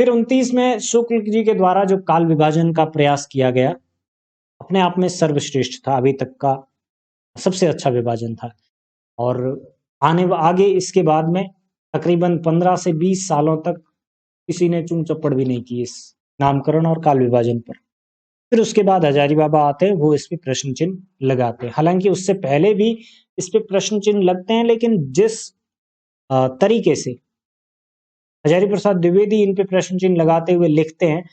फिर 29 में शुक्ल जी के द्वारा जो काल विभाजन का प्रयास किया गया, अपने आप में सर्वश्रेष्ठ था, अभी तक का सबसे अच्छा विभाजन था। और आगे इसके बाद में तकरीबन 15 से 20 सालों तक किसी ने चूं चप्पड़ भी नहीं की इस नामकरण और काल विभाजन पर। फिर उसके बाद हजारी बाबा आते हैं, वो इस पे प्रश्न चिन्ह लगाते हैं। हालांकि उससे पहले भी इस पे प्रश्न चिन्ह लगते हैं, लेकिन जिस तरीके से हजारी प्रसाद द्विवेदी इन पे प्रश्न चिन्ह लगाते हुए लिखते हैं,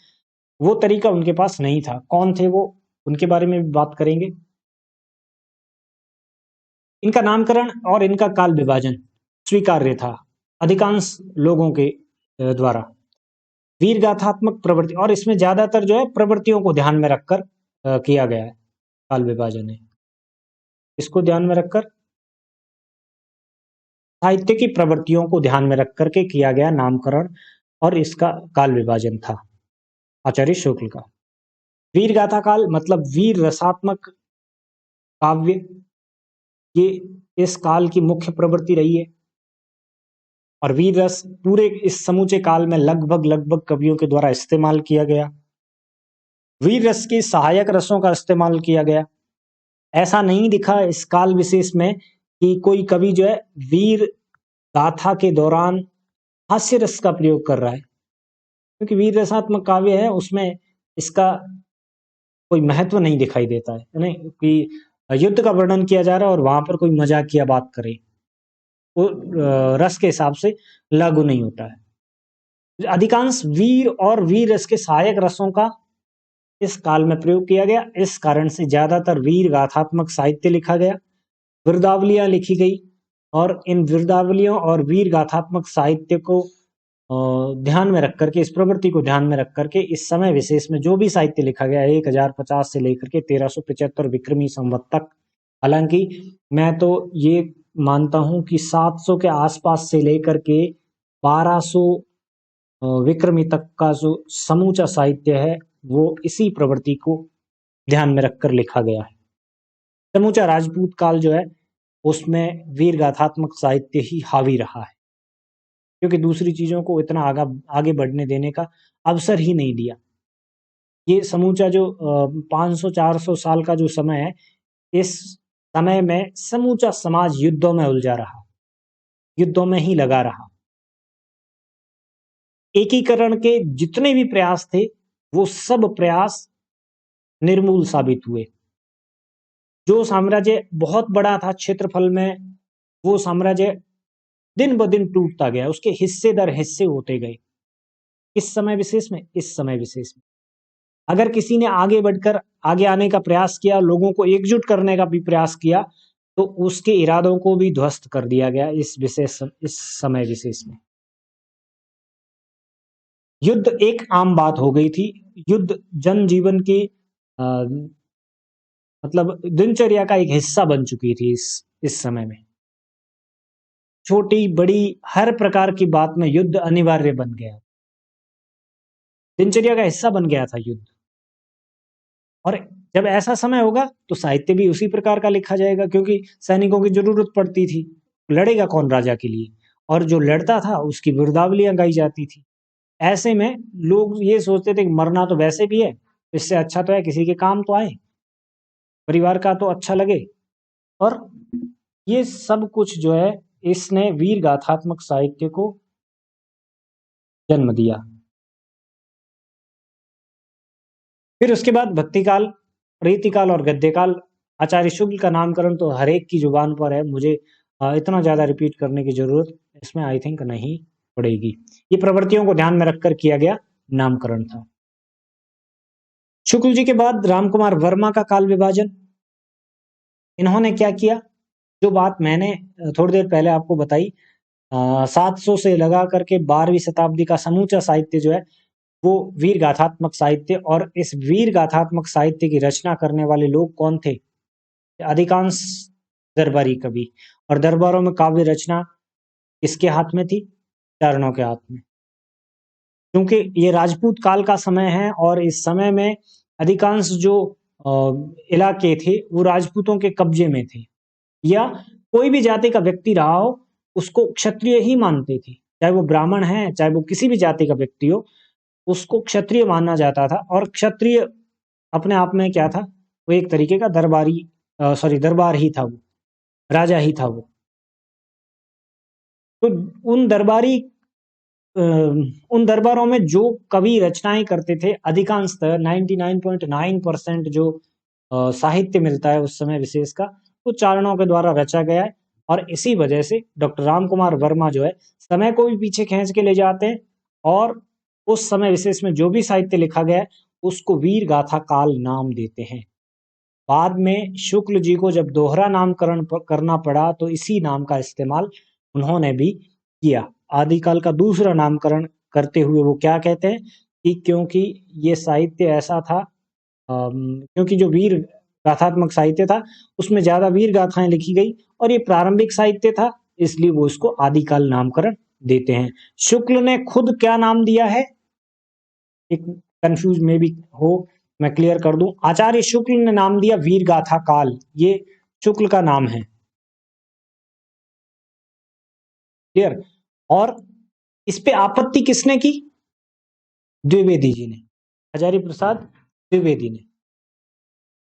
वो तरीका उनके पास नहीं था। कौन थे वो, उनके बारे में भी बात करेंगे। इनका नामकरण और इनका काल विभाजन स्वीकार्य था अधिकांश लोगों के द्वारा। वीर गाथात्मक प्रवृत्ति, और इसमें ज्यादातर जो है प्रवृत्तियों को ध्यान में रखकर किया गया है काल विभाजन है। इसको ध्यान में रखकर, साहित्य की प्रवृत्तियों को ध्यान में रख करके किया गया नामकरण और इसका काल विभाजन था आचार्य शुक्ल का। वीर गाथा काल मतलब वीर रसात्मक काव्य, ये इस काल की मुख्य प्रवृत्ति रही है। और वीर रस पूरे इस समूचे काल में लगभग कवियों के द्वारा इस्तेमाल किया गया। वीर रस के सहायक रसों का इस्तेमाल किया गया। ऐसा नहीं दिखा इस काल विशेष में कि कोई कवि जो है वीर गाथा के दौरान हास्य रस का प्रयोग कर रहा है, क्योंकि वीर रसात्मक काव्य है, उसमें इसका कोई महत्व नहीं दिखाई देता है, नहीं कि युद्ध का वर्णन किया जा रहा है और वहां पर कोई मजाकिया बात करे, वो रस के हिसाब से लागू नहीं होता है। अधिकांश वीर और वीर रस के सहायक रसों का इस काल में प्रयोग किया गया। इस कारण से ज्यादातर वीर गाथात्मक साहित्य लिखा गया, विरदावलियां लिखी गई, और इन विरदावलियों और वीर गाथात्मक साहित्य को ध्यान में रख करके, इस प्रवृत्ति को ध्यान में रख करके इस समय विशेष में जो भी साहित्य लिखा गया 1050 से लेकर के 1375 विक्रमी संवत तक, हालांकि मैं तो ये मानता हूं कि 700 के आसपास से लेकर के 1200 विक्रमी तक का जो समूचा साहित्य है वो इसी प्रवृत्ति को ध्यान में रखकर लिखा गया है। समूचा राजपूत काल जो है उसमें वीर गाथात्मक साहित्य ही हावी रहा है, क्योंकि दूसरी चीजों को इतना आगे बढ़ने देने का अवसर ही नहीं दिया। ये समूचा जो 500-400 साल का जो समय है, इस समय में समूचा समाज युद्धों में उलझा रहा, युद्धों में ही लगा रहा। एकीकरण के जितने भी प्रयास थे वो सब प्रयास निर्मूल साबित हुए। जो साम्राज्य बहुत बड़ा था क्षेत्रफल में, वो साम्राज्य दिन ब दिन टूटता गया, उसके हिस्से दर हिस्से होते गए। इस समय विशेष में, इस समय विशेष में अगर किसी ने आगे बढ़कर आगे आने का प्रयास किया, लोगों को एकजुट करने का भी प्रयास किया, तो उसके इरादों को भी ध्वस्त कर दिया गया इस समय विशेष में। युद्ध एक आम बात हो गई थी। युद्ध जनजीवन की मतलब दिनचर्या का एक हिस्सा बन चुकी थी इस समय में। छोटी बड़ी हर प्रकार की बात में युद्ध अनिवार्य बन गया, दिनचर्या का हिस्सा बन गया था युद्ध। और जब ऐसा समय होगा तो साहित्य भी उसी प्रकार का लिखा जाएगा, क्योंकि सैनिकों की जरूरत पड़ती थी। लड़ेगा कौन राजा के लिए, और जो लड़ता था उसकी विरदावलियां गाई जाती थी। ऐसे में लोग ये सोचते थे कि मरना तो वैसे भी है, इससे अच्छा तो है किसी के काम तो आए, परिवार का तो अच्छा लगे। और ये सब कुछ जो है इसने वीर गाथात्मक साहित्य को जन्म दिया। फिर उसके बाद भक्तिकाल, रीतिकाल और गद्यकाल। आचार्य शुक्ल का नामकरण तो हर एक की जुबान पर है, मुझे इतना ज्यादा रिपीट करने की जरूरत इसमें आई थिंक नहीं पड़ेगी। ये प्रवृत्तियों को ध्यान में रखकर किया गया नामकरण था। शुक्ल जी के बाद रामकुमार वर्मा का काल विभाजन। इन्होंने क्या किया, जो बात मैंने थोड़ी देर पहले आपको बताई, 700 से लगा करके 12वीं शताब्दी का समूचा साहित्य जो है वो वीर गाथात्मक साहित्य, और इस वीर गाथात्मक साहित्य की रचना करने वाले लोग कौन थे? अधिकांश दरबारी कवि। और दरबारों में काव्य रचना किसके हाथ में थी? चारणों के हाथ में। क्योंकि ये राजपूत काल का समय है और इस समय में अधिकांश जो इलाके थे वो राजपूतों के कब्जे में थे, या कोई भी जाति का व्यक्ति रहा हो उसको क्षत्रिय ही मानते थे, चाहे वो ब्राह्मण है चाहे वो किसी भी जाति का व्यक्ति हो, उसको क्षत्रिय माना जाता था, और क्षत्रिय अपने आप में क्या था, वो एक तरीके का दरबार ही था, वो राजा ही था वो। तो उन दरबारों में जो कवि रचनाएं करते थे, अधिकांशतः 99.9% जो साहित्य मिलता है उस समय विशेष का, वो चारणों के द्वारा रचा गया है। और इसी वजह से डॉक्टर राम कुमार वर्मा जो है, समय को भी पीछे खींच के ले जाते हैं, और उस समय विशेष में जो भी साहित्य लिखा गया है उसको वीर गाथा काल नाम देते हैं। बाद में शुक्ल जी को जब दोहरा नामकरण करना पड़ा तो इसी नाम का इस्तेमाल उन्होंने भी किया। आदिकाल का दूसरा नामकरण करते हुए वो क्या कहते हैं कि क्योंकि ये साहित्य ऐसा था, क्योंकि जो वीर गाथात्मक साहित्य था उसमें ज्यादा वीर गाथाएं लिखी गई, और ये प्रारंभिक साहित्य था, इसलिए वो इसको आदिकाल नामकरण देते हैं। शुक्ल ने खुद क्या नाम दिया है, एक कंफ्यूज में भी हो, मैं क्लियर कर दूं। आचार्य शुक्ल ने नाम दिया वीर गाथा काल, ये शुक्ल का नाम है, क्लियर। और इस पे आपत्ति किसने की, द्विवेदी जी ने, आचार्य प्रसाद द्विवेदी ने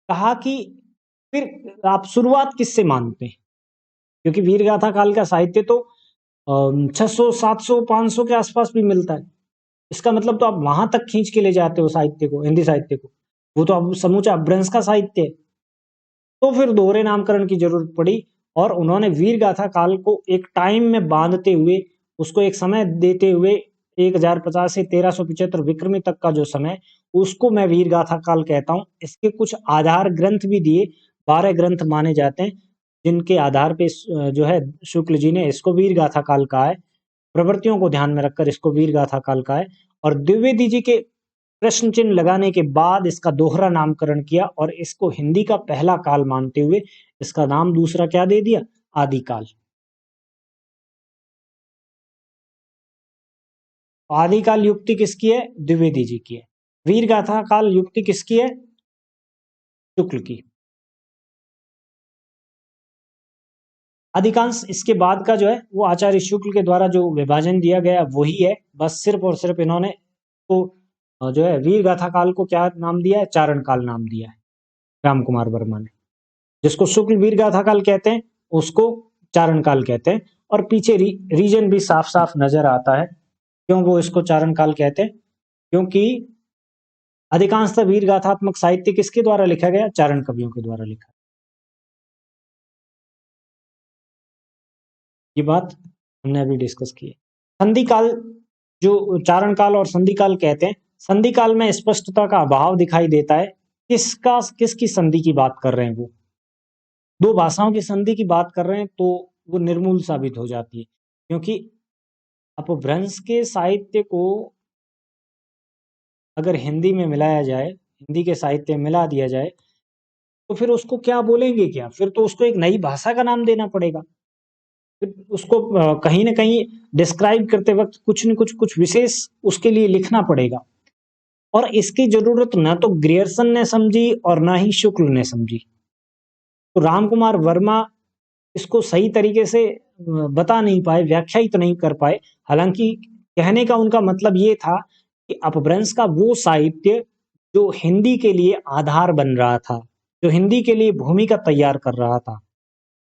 कहा कि फिर आप शुरुआत किससे मानते हैं, क्योंकि वीर गाथा काल का साहित्य तो 600 700 500 के आसपास भी मिलता है, इसका मतलब तो आप वहां तक खींच के ले जाते हो साहित्य को, हिंदी साहित्य को, वो तो अब समूचा अपभ्रंश का साहित्य है। तो फिर दोहरे नामकरण की जरूरत पड़ी, और उन्होंने वीर गाथा काल को एक टाइम में बांधते हुए, उसको एक समय देते हुए, 1050 से 1375 विक्रमी तक का जो समय, उसको मैं वीर गाथा काल कहता हूँ। इसके कुछ आधार ग्रंथ भी दिए, 12 ग्रंथ माने जाते हैं, जिनके आधार पे जो है शुक्ल जी ने इसको वीर गाथा काल कहा है। प्रवृत्तियों को ध्यान में रखकर इसको वीर गाथा काल कहा है, और द्विवेदी जी के प्रश्न चिन्ह लगाने के बाद इसका दोहरा नामकरण किया, और इसको हिंदी का पहला काल मानते हुए इसका नाम दूसरा क्या दे दिया, आदिकाल। आदिकाल युक्ति किसकी है, द्विवेदी जी की है। वीर गाथा काल युक्ति किसकी है, शुक्ल की। अधिकांश इसके बाद का जो है वो आचार्य शुक्ल के द्वारा जो विभाजन दिया गया वही है, बस सिर्फ और सिर्फ इन्होंने तो जो है वीर गाथा काल को क्या नाम दिया है, चारण काल नाम दिया है राम कुमार वर्मा ने। जिसको शुक्ल वीर गाथा काल कहते हैं उसको चारण काल कहते हैं, और पीछे रीजन भी साफ साफ नजर आता है क्यों वो इसको चारण काल कहते हैं, क्योंकि अधिकांशतः वीर गाथात्मक साहित्य किसके द्वारा लिखा गया, चारण कवियों के द्वारा लिखा। ये बात हमने अभी डिस्कस की है। संधि काल, जो चारण काल और संधि काल कहते हैं, संधि काल में स्पष्टता का अभाव दिखाई देता है। किसकी संधि की बात कर रहे हैं, वो दो भाषाओं की संधि की बात कर रहे हैं, तो वो निर्मूल साबित हो जाती है, क्योंकि अपभ्रंश के साहित्य को अगर हिंदी में मिलाया जाए, हिंदी के साहित्य में मिला दिया जाए, तो फिर उसको क्या बोलेंगे, क्या फिर तो उसको एक नई भाषा का नाम देना पड़ेगा। फिर उसको कहीं ना कहीं डिस्क्राइब करते वक्त कुछ न कुछ विशेष उसके लिए लिखना पड़ेगा, और इसकी जरूरत न तो ग्रियर्सन ने समझी और ना ही शुक्ल ने समझी। तो राम कुमार वर्मा इसको सही तरीके से बता नहीं पाए, व्याख्यायित नहीं कर पाए। हालांकि कहने का उनका मतलब ये था कि अपभ्रंश का वो साहित्य जो हिंदी के लिए आधार बन रहा था, जो हिंदी के लिए भूमिका तैयार कर रहा था,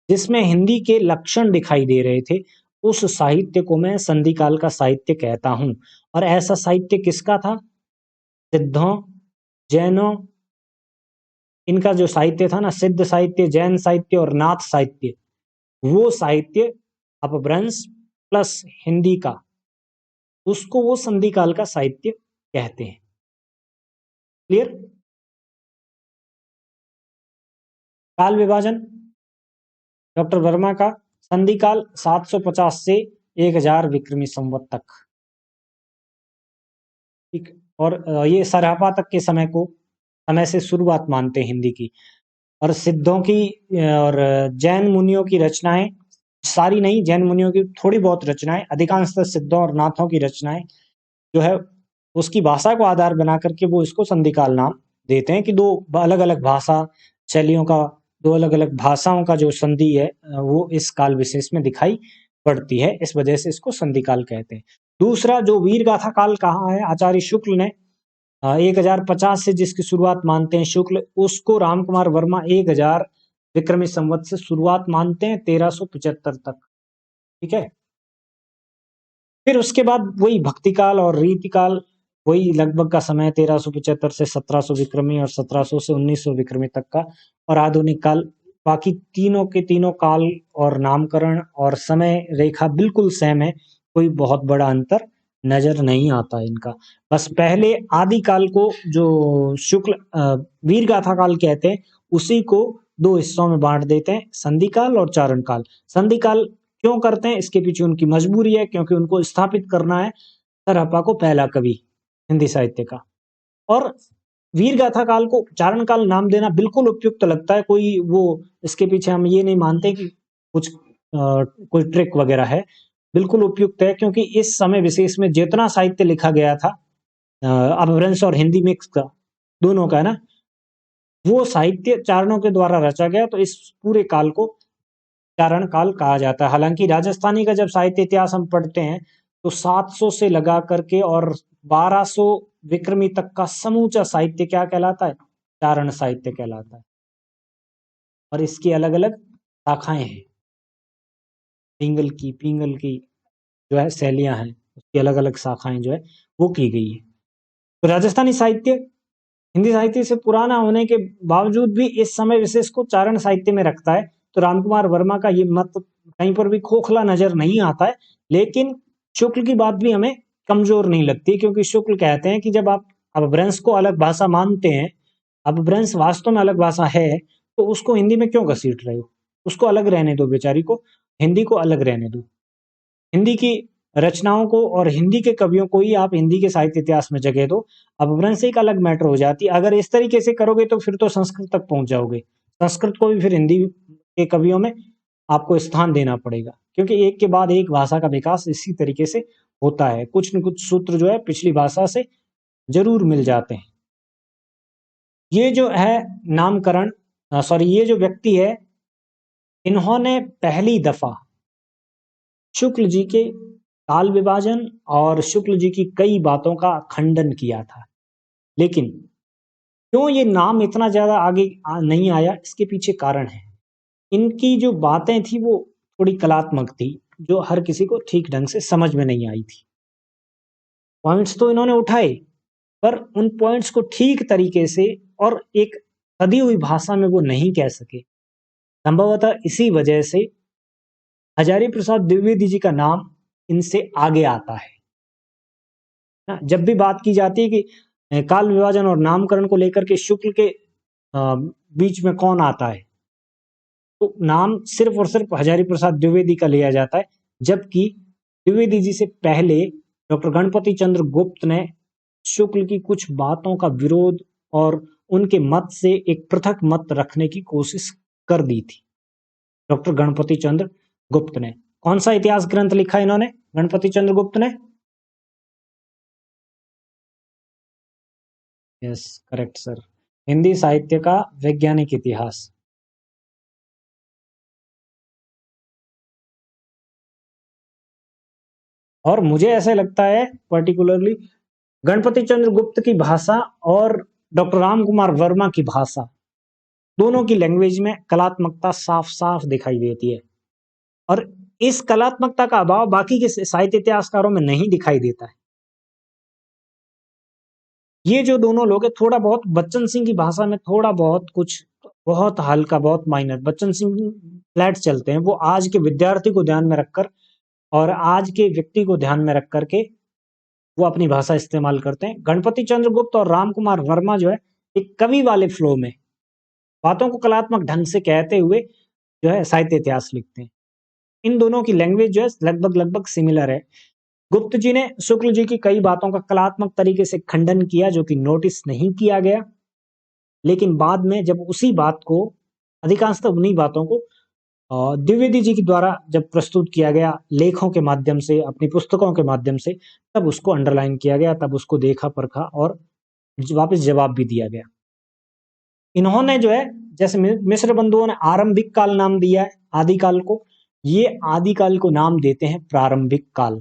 जिसमें हिंदी के लक्षण दिखाई दे रहे थे, उस साहित्य को मैं संधि काल का साहित्य कहता हूं। और ऐसा साहित्य किसका था, सिद्धों, जैनों, इनका जो साहित्य था ना, सिद्ध साहित्य, जैन साहित्य और नाथ साहित्य, वो साहित्य अपभ्रंश प्लस हिंदी का, उसको वो संधि काल का साहित्य कहते हैं। क्लियर। काल विभाजन डॉक्टर वर्मा का, संधि काल 750 से 1000 विक्रमी संवत तक, ठीक। और ये सरहपा तक के समय से शुरुआत मानते हैं हिंदी की। और सिद्धों की और जैन मुनियों की रचनाएं, सारी नहीं, जैन मुनियों की थोड़ी बहुत रचनाएं, अधिकांशतः सिद्धों और नाथों की रचनाएं जो है उसकी भाषा को आधार बना करके वो इसको संधि काल नाम देते हैं, कि दो अलग अलग भाषा शैलियों का, दो अलग अलग भाषाओं का जो संधि है वो इस काल विशेष में दिखाई पड़ती है, इस वजह से इसको संधि काल कहते हैं। दूसरा जो वीर गाथा काल कहा है आचार्य शुक्ल ने 1050 से जिसकी शुरुआत मानते हैं शुक्ल, उसको राम कुमार वर्मा 1000 विक्रमी संवत से शुरुआत मानते हैं 1375 तक। ठीक है, फिर उसके बाद वही भक्ति काल और रीति काल, वही लगभग का समय 1375 से 1700 विक्रमी और 1700 से 1900 विक्रमी तक का, और आधुनिक काल। बाकी तीनों के तीनों काल और नामकरण और समय रेखा बिल्कुल सेम है, कोई बहुत बड़ा अंतर नजर नहीं आता इनका। बस पहले आदि काल को जो शुक्ल वीर गाथा काल कहते हैं, उसी को दो हिस्सों में बांट देते हैं, संधि काल और चारण काल। संधि काल क्यों करते हैं, इसके पीछे उनकी मजबूरी है, क्योंकि उनको स्थापित करना है सर हप्पा को पहला कवि हिंदी साहित्य का। और वीर गाथा काल को चारण काल नाम देना बिल्कुल उपयुक्त लगता है, कोई वो इसके पीछे हम ये नहीं मानते कि कुछ कोई ट्रिक वगैरह है, बिल्कुल उपयुक्त है, क्योंकि इस समय विशेष में जितना साहित्य लिखा गया था अपभ्रंश और हिंदी मिक्स का, दोनों का है ना, वो साहित्य चारणों के द्वारा रचा गया, तो इस पूरे काल को चारण काल कहा जाता है। हालांकि राजस्थानी का जब साहित्य इतिहास हम पढ़ते हैं तो 700 से लगा करके और 1200 विक्रमी तक का समूचा साहित्य क्या कहलाता है, चारण साहित्य कहलाता है। और इसकी अलग अलग शाखाएं हैं, पिंगल की जो है शैलियां हैं, उसकी अलग अलग शाखाएं जो है वो की गई है। तो राजस्थानी साहित्य हिंदी साहित्य से पुराना होने के बावजूद भी इस समय विशेष को चारण साहित्य में रखता है। तो रामकुमार वर्मा का ये मत कहीं पर भी खोखला नजर नहीं आता है, लेकिन शुक्ल की बात भी हमें कमजोर नहीं लगती, क्योंकि शुक्ल कहते हैं कि जब आप अपभ्रंश को अलग भाषा मानते हैं, अपभ्रंश वास्तव में अलग भाषा है, तो उसको हिंदी में क्यों घसीट रहे हो, उसको अलग रहने दो, बेचारी को हिंदी को अलग रहने दो। हिंदी की रचनाओं को और हिंदी के कवियों को ही आप हिंदी के साहित्य इतिहास में जगह दो, अपभ्रंश एक अलग मैटर हो जाती है। अगर इस तरीके से करोगे तो फिर तो संस्कृत तक पहुंच जाओगे, संस्कृत को भी फिर हिंदी के कवियों में आपको स्थान देना पड़ेगा, क्योंकि एक के बाद एक भाषा का विकास इसी तरीके से होता है, कुछ न कुछ सूत्र जो है पिछली भाषा से जरूर मिल जाते हैं। ये जो है नामकरण ये जो व्यक्ति है, इन्होंने पहली दफा शुक्ल जी के काल विभाजन और शुक्ल जी की कई बातों का खंडन किया था। लेकिन क्यों ये नाम इतना ज्यादा आगे नहीं आया, इसके पीछे कारण है। इनकी जो बातें थी वो थोड़ी कलात्मक थी, जो हर किसी को ठीक ढंग से समझ में नहीं आई थी। पॉइंट्स तो इन्होंने उठाए, पर उन पॉइंट्स को ठीक तरीके से और एक सदी हुई भाषा में वो नहीं कह सके। संभवतः इसी वजह से हजारी प्रसाद द्विवेदी जी का नाम इनसे आगे आता है ना। जब भी बात की जाती है कि काल विभाजन और नामकरण को लेकर के शुक्ल के बीच में कौन आता है, तो नाम सिर्फ और सिर्फ हजारी प्रसाद द्विवेदी का लिया जाता है, जबकि द्विवेदी जी से पहले डॉक्टर गणपति चंद्र गुप्त ने शुक्ल की कुछ बातों का विरोध और उनके मत से एक पृथक मत रखने की कोशिश कर दी थी। डॉक्टर गणपति चंद्र गुप्त ने कौन सा इतिहास ग्रंथ लिखा इन्होंने, गणपति चंद्र गुप्त ने? यस करेक्ट सर, हिंदी साहित्य का वैज्ञानिक इतिहास। और मुझे ऐसा लगता है पर्टिकुलरली गणपति चंद्र गुप्त की भाषा और डॉक्टर राम कुमार वर्मा की भाषा, दोनों की लैंग्वेज में कलात्मकता साफ साफ दिखाई देती है, और इस कलात्मकता का अभाव बाकी के साहित्य इतिहासकारों में नहीं दिखाई देता है। ये जो दोनों लोग हैं, थोड़ा बहुत बच्चन सिंह की भाषा में थोड़ा बहुत कुछ, बहुत हल्का, बहुत माइनर, बच्चन सिंह फ्लैट चलते हैं, वो आज के विद्यार्थी को ध्यान में रखकर और आज के व्यक्ति को ध्यान में रख करके वो अपनी भाषा इस्तेमाल करते हैं। गणपति चंद्र गुप्त और राम कुमार वर्मा जो है एक कवि वाले फ्लो में बातों को कलात्मक ढंग से कहते हुए जो है साहित्य इतिहास लिखते हैं। इन दोनों की लैंग्वेज जो है लगभग सिमिलर है। गुप्त जी ने शुक्ल जी की कई बातों का कलात्मक तरीके से खंडन किया, जो कि नोटिस नहीं किया गया, लेकिन बाद में जब उसी बात को, अधिकांशतः उन्हीं बातों को द्विवेदी जी के द्वारा जब प्रस्तुत किया गया लेखों के माध्यम से, अपनी पुस्तकों के माध्यम से, तब उसको अंडरलाइन किया गया, तब उसको देखा परखा और वापस जवाब भी दिया गया। इन्होंने जो है, जैसे मिश्र बंधुओं ने आरंभिक काल नाम दिया है आदिकाल को, ये आदिकाल को नाम देते हैं प्रारंभिक काल।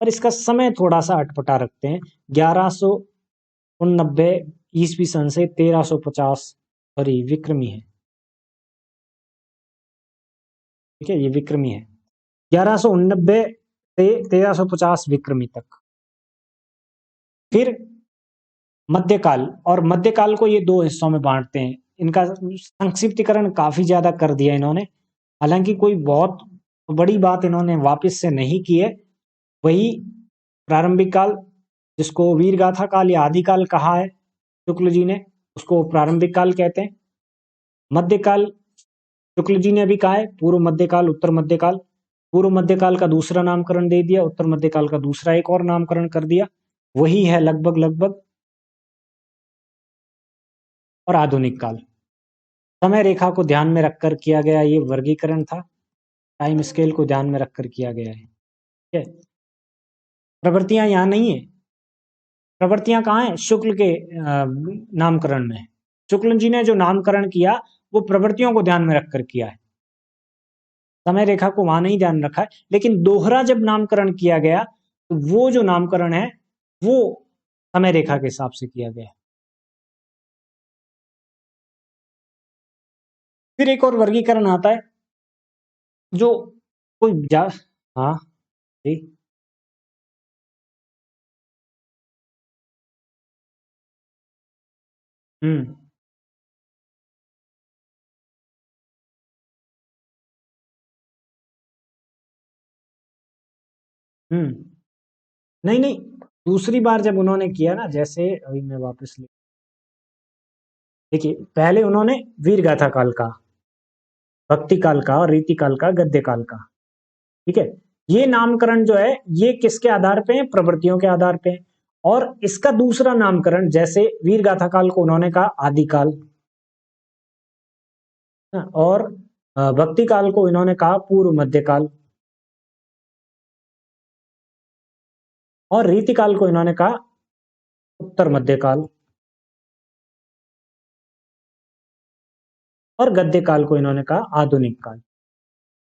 और इसका समय थोड़ा सा अटपटा रखते हैं। 1189 ईस्वी सन से 1350 सॉरी विक्रमी है, ठीक है, ये विक्रमी है। 1189 से 1350 विक्रमी तक। फिर मध्यकाल, और मध्यकाल को ये दो हिस्सों में बांटते हैं। इनका संक्षिप्तीकरण काफी ज्यादा कर दिया इन्होंने, हालांकि कोई बहुत बड़ी बात इन्होंने वापस से नहीं की है। वही प्रारंभिक काल, जिसको वीरगाथा काल या आदिकाल कहा है शुक्ल जी ने, उसको प्रारंभिक काल कहते हैं। मध्यकाल शुक्ल जी ने भी कहा है, पूर्व मध्यकाल, उत्तर मध्यकाल। पूर्व मध्यकाल का दूसरा नामकरण दे दिया, उत्तर मध्यकाल का दूसरा एक और नामकरण कर दिया, वही है लगभग लगभग। और आधुनिक काल समय रेखा को ध्यान में रखकर किया गया ये वर्गीकरण था, टाइम स्केल को ध्यान में रखकर किया गया है, ठीक है। प्रवृत्तियां यहाँ नहीं है, प्रवृत्तियां कहाँ है? शुक्ल के नामकरण में। शुक्ल जी ने जो नामकरण किया वो प्रवृत्तियों को ध्यान में रखकर किया है, समय रेखा को वहां नहीं ध्यान रखा है। लेकिन दोहरा जब नामकरण किया गया तो वो जो नामकरण है वो समय रेखा के हिसाब से किया गया। फिर एक और वर्गीकरण आता है जो कोई हाँ जी, हम्म हम्म नहीं नहीं, दूसरी बार जब उन्होंने किया ना, जैसे अभी मैं वापस देखिए, पहले उन्होंने वीर गाथा काल का, भक्ति काल का और रीति काल का, गद्य काल का, ठीक है। ये नामकरण जो है ये किसके आधार पे है? प्रवृत्तियों के आधार पे है। और इसका दूसरा नामकरण, जैसे वीर गाथा काल को उन्होंने कहा आदिकाल, और भक्ति काल को इन्होंने कहा पूर्व मध्यकाल, और रीति काल को इन्होंने कहा उत्तर मध्यकाल, और गद्य काल को इन्होंने कहा आधुनिक काल।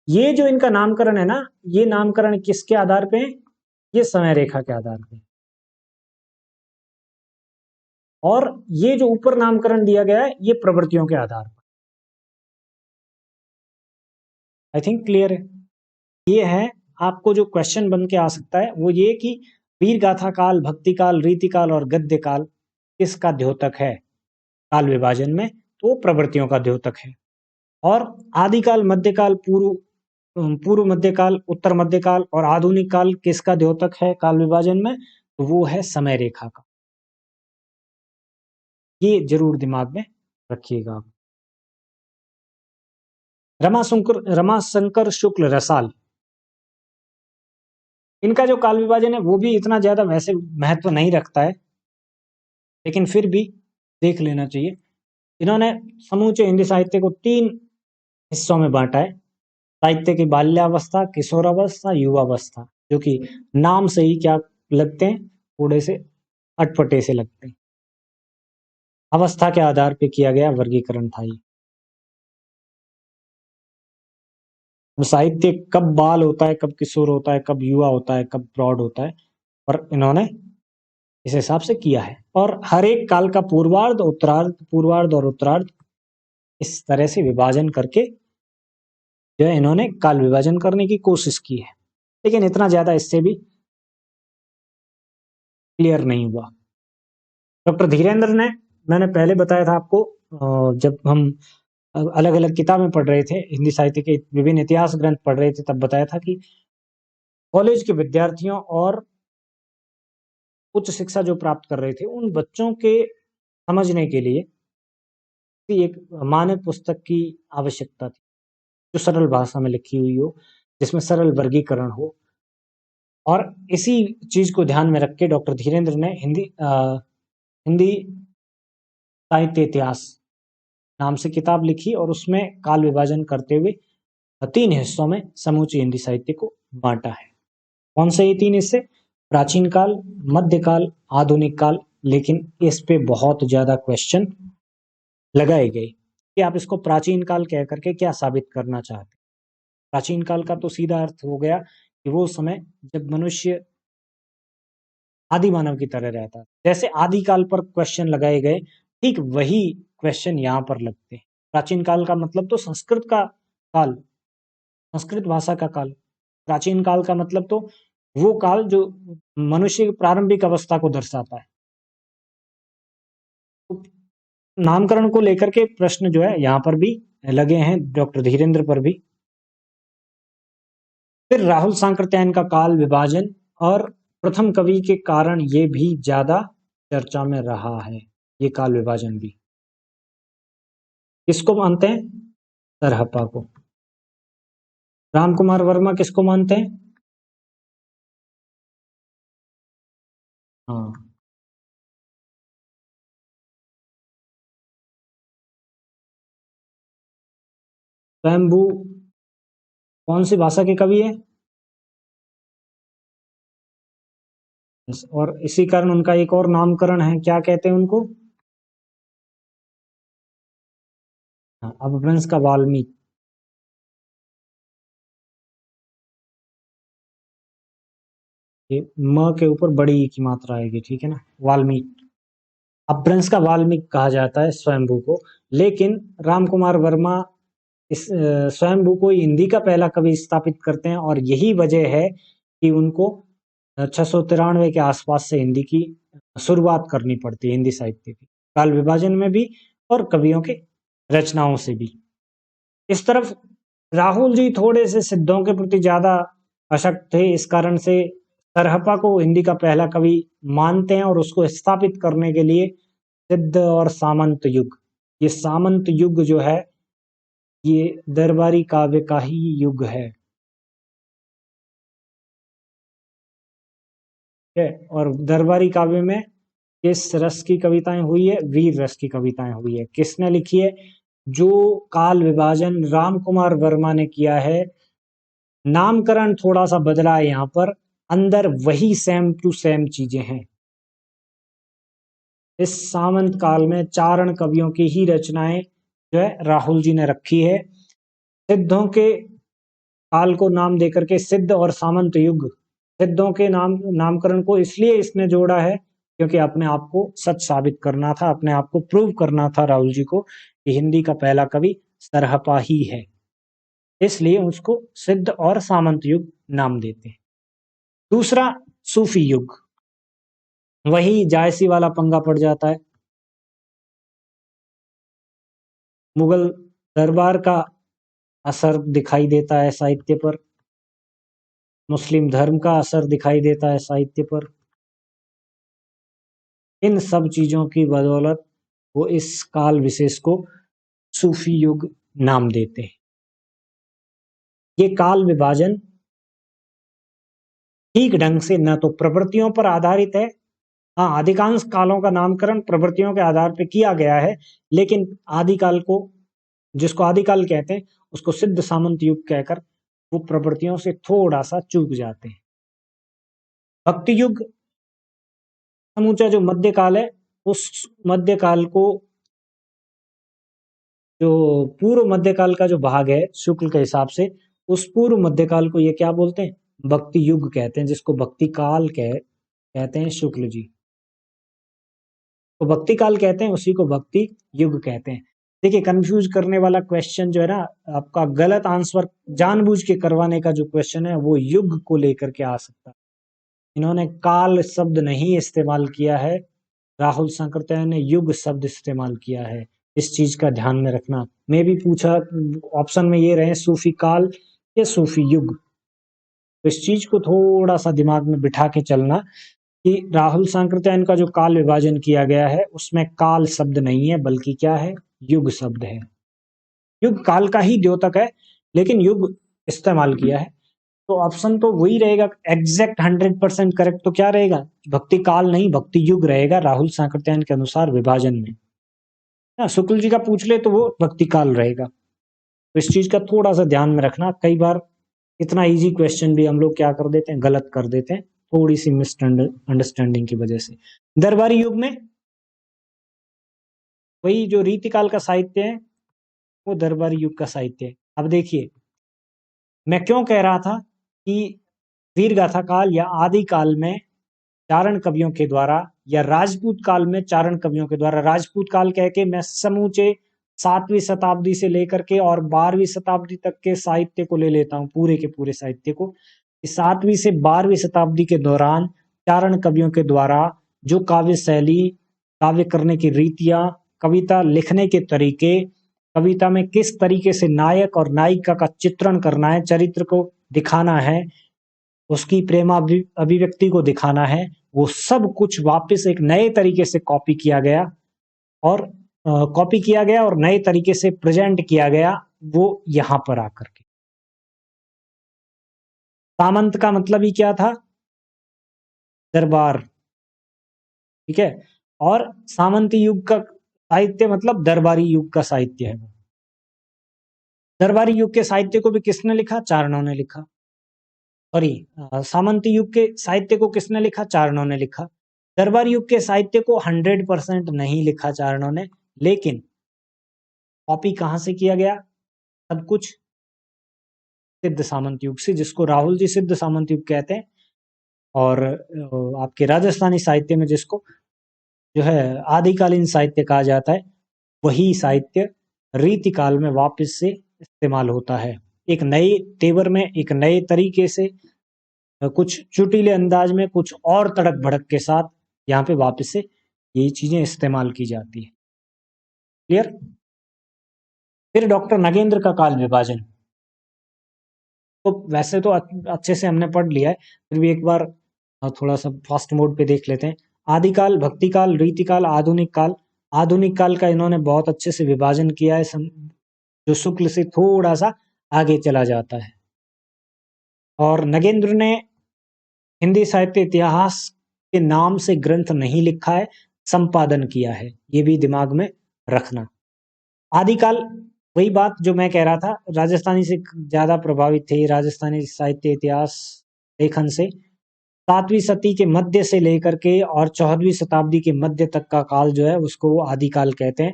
ये जो इनका नामकरण है ना, ये नामकरण किसके आधार पे है? ये समय रेखा के आधार पे। और ये जो ऊपर नामकरण दिया गया है ये प्रवृत्तियों के आधार पर। आई थिंक क्लियर है। ये है, आपको जो क्वेश्चन बन के आ सकता है वो ये कि वीर गाथा काल, भक्ति काल, रीति काल और गद्य काल किसका द्योतक है काल विभाजन में? तो प्रवृत्तियों का द्योतक है। और आदिकाल, मध्यकाल, पूर्व मध्यकाल, उत्तर मध्यकाल और आधुनिक काल किसका द्योतक है काल विभाजन में? तो वो है समय रेखा का। ये जरूर दिमाग में रखिएगा आप। रमाशंकर शुक्ल रसाल, इनका जो काल विभाजन है वो भी इतना ज्यादा वैसे महत्व नहीं रखता है, लेकिन फिर भी देख लेना चाहिए। इन्होंने समूचे हिंदी साहित्य को 3 हिस्सों में बांटा है। साहित्य की बाल्यावस्था, किशोरावस्था, युवावस्था, जो कि नाम से ही क्या लगते हैं, थोड़े से अटपटे से लगते हैं। अवस्था के आधार पे किया गया वर्गीकरण था ये। साहित्य कब बाल होता है, कब किशोर होता है, कब युवा होता है, कब प्रौढ़ होता है, और इन्होंने इस हिसाब से किया है। और हर एक काल का पूर्वार्ध, उत्तरार्ध, पूर्वार्ध और उत्तरार्ध इस तरह से विभाजन करके जो है इन्होंने काल विभाजन करने की कोशिश की है, लेकिन इतना ज्यादा इससे भी क्लियर नहीं हुआ। डॉक्टर धीरेन्द्र ने, मैंने पहले बताया था आपको, जब हम अलग अलग किताबें पढ़ रहे थे, हिंदी साहित्य के विभिन्न इतिहास ग्रंथ पढ़ रहे थे, तब बताया था कि कॉलेज के विद्यार्थियों और उच्च शिक्षा जो प्राप्त कर रहे थे उन बच्चों के समझने के लिए एक मानक पुस्तक की आवश्यकता थी, जो सरल भाषा में लिखी हुई हो, जिसमें सरल वर्गीकरण हो। और इसी चीज को ध्यान में रख के डॉक्टर धीरेन्द्र ने हिंदी साहित्य इतिहास नाम से किताब लिखी, और उसमें काल विभाजन करते हुए 3 हिस्सों में समूची हिंदी साहित्य को बांटा है। कौन से ये 3 हिस्से? प्राचीन काल, मध्यकाल, आधुनिक काल। लेकिन इस पे बहुत ज्यादा क्वेश्चन लगाए गए कि आप इसको प्राचीन काल कह करके क्या साबित करना चाहते हैं। प्राचीन काल का तो सीधा अर्थ हो गया कि वो समय जब मनुष्य आदि मानव की तरह रहता है। जैसे आदिकाल पर क्वेश्चन लगाए गए, ठीक वही क्वेश्चन यहाँ पर लगते हैं। प्राचीन काल का मतलब तो संस्कृत का काल, संस्कृत भाषा का काल। प्राचीन काल का मतलब तो वो काल जो मनुष्य की प्रारंभिक अवस्था को दर्शाता है। तो नामकरण को लेकर के प्रश्न जो है यहाँ पर भी लगे हैं, डॉक्टर धीरेन्द्र पर भी। फिर राहुल सांकृत्यायन का काल विभाजन और प्रथम कवि के कारण ये भी ज्यादा चर्चा में रहा है, ये काल विभाजन भी। किसको मानते हैं? सरहप्पा को। राम कुमार वर्मा किसको मानते हैं? हाँ, स्वयंभू कौन सी भाषा के कवि है? और इसी कारण उनका एक और नामकरण है, क्या कहते हैं उनको? हाँ, अपभ्रंश का वाल्मीकि। ये म के ऊपर बड़ी ई की मात्रा आएगी, ठीक है ना, वाल्मीकि। अपभ्रंश का वाल्मीकि कहा जाता है स्वयंभू को। लेकिन राम कुमार वर्मा इस स्वयंभू को हिंदी का पहला कवि स्थापित करते हैं, और यही वजह है कि उनको 693 के आसपास से हिंदी की शुरुआत करनी पड़ती है, हिंदी साहित्य की, काल विभाजन में भी और कवियों के रचनाओं से भी। इस तरफ राहुल जी थोड़े से सिद्धों के प्रति ज्यादा अशक्त थे, इस कारण से सरहप्पा को हिंदी का पहला कवि मानते हैं, और उसको स्थापित करने के लिए सिद्ध और सामंत युग, ये सामंत युग जो है ये दरबारी काव्य का ही युग है। ठीक है, और दरबारी काव्य में किस रस की कविताएं हुई है? वीर रस की कविताएं हुई है। किसने लिखी है? जो काल विभाजन राम कुमार वर्मा ने किया है, नामकरण थोड़ा सा बदला है यहाँ पर, अंदर वही सेम टू सेम चीजें हैं। इस सामंत काल में चारण कवियों की ही रचनाएं जो है राहुल जी ने रखी है। सिद्धों के काल को नाम देकर के सिद्ध और सामंत युग, सिद्धों के नामकरण को इसलिए इसने जोड़ा है क्योंकि अपने आप को सच साबित करना था, अपने आप को प्रूव करना था राहुल जी को कि हिंदी का पहला कवि सरहप्पा ही है, इसलिए उसको सिद्ध और सामंत युग नाम देते हैं। दूसरा, सूफी युग, वही जायसी वाला पंगा पड़ जाता है। मुगल दरबार का असर दिखाई देता है साहित्य पर, मुस्लिम धर्म का असर दिखाई देता है साहित्य पर। इन सब चीजों की बदौलत वो इस काल विशेष को सूफी युग नाम देते हैं। ये काल विभाजन ठीक ढंग से न तो प्रवृत्तियों पर आधारित है, हाँ अधिकांश कालों का नामकरण प्रवृत्तियों के आधार पर किया गया है, लेकिन आदिकाल को, जिसको आदिकाल कहते हैं, उसको सिद्ध सामंत युग कहकर वो प्रवृत्तियों से थोड़ा सा चूक जाते हैं। भक्ति युग समूचा जो मध्यकाल है, उस मध्यकाल को, जो पूर्व मध्यकाल का जो भाग है शुक्ल के हिसाब से, उस पूर्व मध्यकाल को ये क्या बोलते हैं? भक्ति युग कहते हैं, जिसको भक्ति काल कहते हैं शुक्ल जी। तो भक्ति काल कहते हैं, उसी को भक्ति युग कहते हैं। देखिए, कंफ्यूज करने वाला क्वेश्चन जो है ना, आपका गलत आंसर जानबूझ के करवाने का जो क्वेश्चन है वो युग को लेकर के आ सकता है। इन्होंने काल शब्द नहीं इस्तेमाल किया है, राहुल सांकृत्यायन ने युग शब्द इस्तेमाल किया है, इस चीज का ध्यान में रखना। मैं भी पूछा, ऑप्शन में ये रहे सूफी काल या सूफी युग, तो इस चीज को थोड़ा सा दिमाग में बिठा के चलना कि राहुल सांकृत्यायन का जो काल विभाजन किया गया है उसमें काल शब्द नहीं है, बल्कि क्या है? युग शब्द है। युग काल का ही द्योतक है, लेकिन युग इस्तेमाल किया है। तो ऑप्शन तो वही रहेगा, एग्जैक्ट 100% करेक्ट तो क्या रहेगा? भक्ति काल नहीं, भक्ति युग रहेगा राहुल सांकृत्यायन के अनुसार विभाजन में। शुक्ल जी का पूछ ले तो वो भक्ति काल रहेगा। तो इस चीज का थोड़ा सा ध्यान में रखना, कई बार इतना इजी क्वेश्चन भी हम लोग क्या कर देते हैं, गलत कर देते हैं, थोड़ी सी मिस अंडरस्टैंडिंग की वजह से। दरबारी युग में वही जो रीतिकाल का साहित्य है वो दरबारी युग का साहित्य है। अब देखिए, मैं क्यों कह रहा था कि वीर गाथा काल या आदि काल में चारण कवियों के द्वारा या राजपूत काल में चारण कवियों के द्वारा, राजपूत काल कह के मैं समूचे 7वीं शताब्दी से लेकर के और 12वीं शताब्दी तक के साहित्य को ले लेता हूँ, पूरे के पूरे साहित्य को। 7वीं से 12वीं शताब्दी के दौरान चारण कवियों के द्वारा जो काव्य शैली, काव्य करने की रीतियां, कविता लिखने के तरीके, कविता में किस तरीके से नायक और नायिका का चित्रण करना है, चरित्र को दिखाना है, उसकी प्रेम अभिव्यक्ति को दिखाना है, वो सब कुछ वापस एक नए तरीके से कॉपी किया गया और नए तरीके से प्रेजेंट किया गया, वो यहां पर आकर के। सामंत का मतलब ही क्या था? दरबार, ठीक है। और सामंती युग का साहित्य मतलब दरबारी युग का साहित्य है। दरबारी युग के साहित्य को भी किसने लिखा? चारणों ने लिखा। सॉरी, सामंती युग के साहित्य को किसने लिखा? चारणों ने लिखा। दरबारी युग के साहित्य को 100% नहीं लिखा चारणों ने, लेकिन कॉपी कहां से किया गया? सब कुछ सिद्ध सामंत युग से, जिसको राहुल जी सिद्ध सामंत युग कहते हैं। और आपके राजस्थानी साहित्य में जिसको जो है आदिकालीन साहित्य कहा जाता है, वही साहित्य रीतिकाल में वापस से इस्तेमाल होता है, एक नए तेवर में, एक नए तरीके से, कुछ चुटीले अंदाज में, कुछ और तड़क भड़क के साथ यहाँ पे वापस से यही चीजें इस्तेमाल की जाती है। क्लियर? फिर डॉक्टर नगेंद्र का काल विभाजन, तो वैसे तो अच्छे से हमने पढ़ लिया है, फिर भी एक बार थोड़ा सा फास्ट मोड पे देख लेते हैं। आदिकाल, भक्तिकाल, रीतिकाल, आधुनिक काल। आधुनिक काल का इन्होंने बहुत अच्छे से विभाजन किया है, जो शुक्ल से थोड़ा सा आगे चला जाता है। और नगेंद्र ने हिंदी साहित्य इतिहास के नाम से ग्रंथ नहीं लिखा है, संपादन किया है, ये भी दिमाग में रखना। आदिकाल, वही बात जो मैं कह रहा था, राजस्थानी से ज्यादा प्रभावित थे, राजस्थानी साहित्य इतिहास लेखन से। 7वीं सदी के मध्य से लेकर के और 14वीं शताब्दी के मध्य तक का काल जो है उसको वो आदिकाल कहते हैं।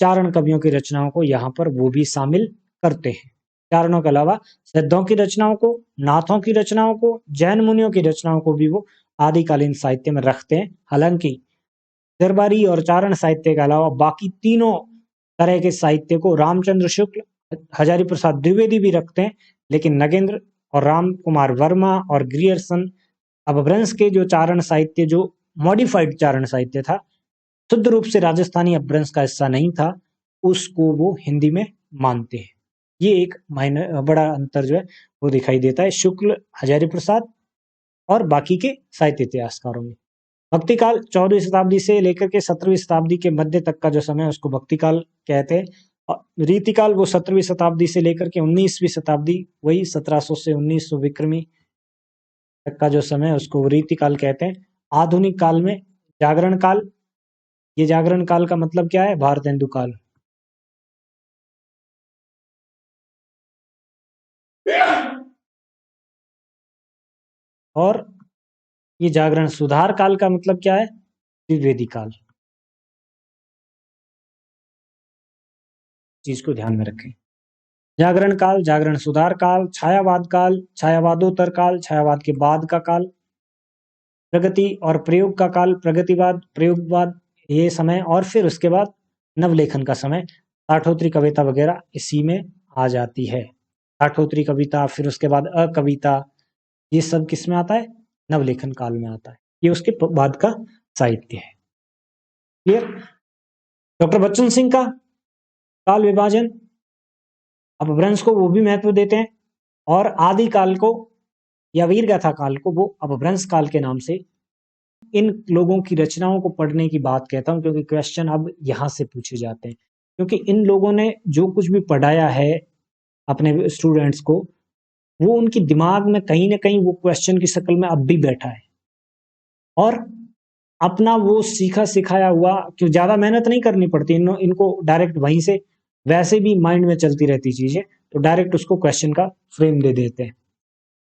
चारण कवियों की रचनाओं को यहाँ पर वो भी शामिल करते हैं। चारणों के अलावा सिद्धों की रचनाओं को, नाथों की रचनाओं को, जैन मुनियों की रचनाओं को भी वो आदिकालीन साहित्य में रखते हैं। हालांकि दरबारी और चारण साहित्य के अलावा बाकी तीनों तरह के साहित्य को रामचंद्र शुक्ल, हजारी प्रसाद द्विवेदी भी रखते हैं, लेकिन नगेंद्र और राम कुमार वर्मा और ग्रियर्सन अपभ्रंश के जो चारण साहित्य, जो मॉडिफाइड चारण साहित्य था, शुद्ध रूप से राजस्थानी अपभ्रंश का हिस्सा नहीं था, उसको वो हिंदी में मानते हैं। ये एक बड़ा अंतर जो है वो दिखाई देता है शुक्ल, हजारी प्रसाद और बाकी के साहित्य इतिहासकारों में। भक्ति काल 14वीं शताब्दी से लेकर के 17वीं शताब्दी के मध्य तक का जो समय उसको भक्ति काल कहते हैं। रीति काल वो 17वीं शताब्दी से लेकर के 19वीं शताब्दी, वही 1700 से 1900 विक्रमी तक का जो समय उसको रीति काल कहते हैं। आधुनिक काल में जागरण काल, ये जागरण काल का मतलब क्या है? भारतेंदु काल। और ये जागरण सुधार काल का मतलब क्या है? द्विवेदी काल। चीज को ध्यान में रखें। जागरण काल, जागरण सुधार काल, छायावाद काल, छायावादोत्तर काल, छायावाद के बाद का काल, प्रगति और प्रयोग का काल, प्रगतिवाद, प्रयोगवाद, ये समय, और फिर उसके बाद नवलेखन का समय, साठोत्री कविता वगैरह इसी में आ जाती है। साठोत्री कविता, फिर उसके बाद अकविता, ये सब किस में आता है? नवलेखन काल में आता है। ये उसके बाद का साहित्य है। क्लियर? डॉक्टर बच्चन सिंह का काल विभाजन, अपभ्रंश को वो भी महत्व देते हैं, और आदि काल को या वीरगाथा काल को वो अपभ्रंश काल के नाम से इन लोगों की रचनाओं को पढ़ने की बात कहता हूं, क्योंकि क्वेश्चन अब यहां से पूछे जाते हैं, क्योंकि इन लोगों ने जो कुछ भी पढ़ाया है अपने स्टूडेंट्स को, वो उनकी दिमाग में कहीं ना कहीं वो क्वेश्चन की शक्ल में अब भी बैठा है, और अपना वो सीखा सिखाया हुआ, क्यों ज्यादा मेहनत नहीं करनी पड़ती, इनको डायरेक्ट वहीं से वैसे भी माइंड में चलती रहती चीजें, तो डायरेक्ट उसको क्वेश्चन का फ्रेम दे देते हैं।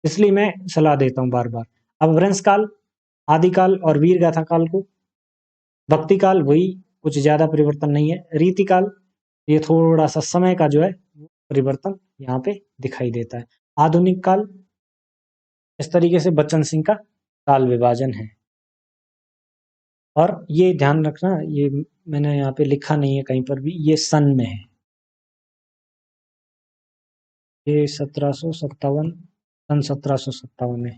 इसलिए मैं सलाह देता हूं बार बार, अपभ्रंश काल, आदिकाल और वीर गाथा काल को, भक्ति काल वही, कुछ ज्यादा परिवर्तन नहीं है, रीति काल ये थोड़ा सा समय का जो है परिवर्तन यहाँ पे दिखाई देता है, आधुनिक काल, इस तरीके से बच्चन सिंह का काल विभाजन है। और ये ध्यान रखना, ये मैंने यहाँ पे लिखा नहीं है कहीं पर भी, ये सन में है। ये 1757 सन 1757 में।